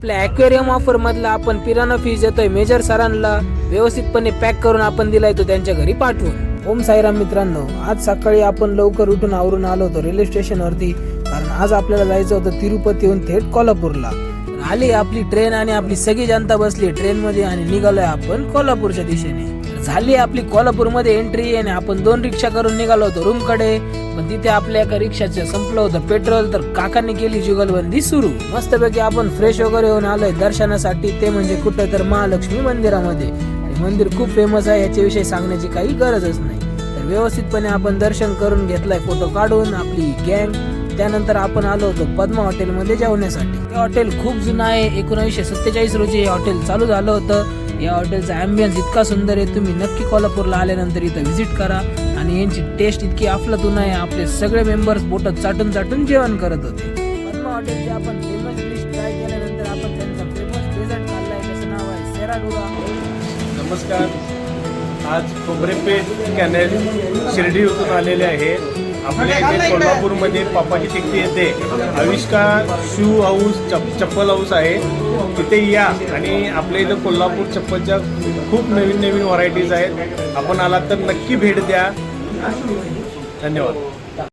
आपल्या aquarium offer मधला आपण पिराना फिश देतोय मेजर सरांना व्यवस्थितपणे पॅक करून आपण दिलाय तो त्यांच्या घरी पाठवून। ओम साईराम मित्रांनो, आज सकाळी आपण लवकर उठून आवरून आलो होतो रेल्वे स्टेशन वरती, कारण आज आपल्याला जायचं होतं तिरुपतीहून थेट कोल्हापूरला। आली आपली ट्रेन आणि आपली सगळी जनता बसली ट्रेन मध्ये आणि निघालोय आपण कोल्हापूरच्या दिशेने। झाली आपली कोल्हापूर मध्ये एंट्री आणि आपण 2 रिक्षा करून निघालो होतो रूम कडे, पण तिथे आपल्या एका रिक्षाचं संपलं होतं पेट्रोल, तर काकांनी केली जुगलबंदी सुरू। मस्तपैकी आपण फ्रेश वगैरे होऊन आलोय दर्शनासाठी, ते म्हणजे कुठं तर महालक्ष्मी मंदिरामध्ये। हे मंदिर खूप फेमस आहे, याच्याविषयी सांगण्याची काही गरजच नाही। तर व्यवस्थितपणे आपण दर्शन करून घेतलाय फोटो काढून आपली गँग। त्यानंतर आपण आलो होतो पद्मा हॉटेल मध्ये जेवण्यासाठी। हे हॉटेल खूप जुनं आहे, 1947 रोजी हे हॉटेल चालू झालं होतं। या हॉटेलचा ॲम्बियन्स इतका सुंदर आहे, तुम्ही नक्की कोल्हापूरला आल्यानंतर इथं व्हिजिट करा। आणि यांची टेस्ट इतकी अफलातून आहे, आपले सगळे मेंबर्स बोटात चाटून चाटून जेवण करत होते। पद्मा हॉटेलची आपण फेमस डिश ट्राय केल्यानंतर आपण त्यांचा फेमस डेझर्ट खाल्लाय, त्याचं नाव आहे सेराडुरा। नमस्कार, आज खोबरेपेठ कॅनेल शिर्डी येथून आलेले आहे। आपल्या इथे कोल्हापूरमध्ये पापाची टिकती येथे आविष्कार शू हाऊस चप्पल हाऊस आहे, तिथे या। आणि आपल्या इथं कोल्हापूर चप्पलच्या खूप नवीन नवीन व्हरायटीज आहेत, आपण आलात तर नक्की भेट द्या। धन्यवाद।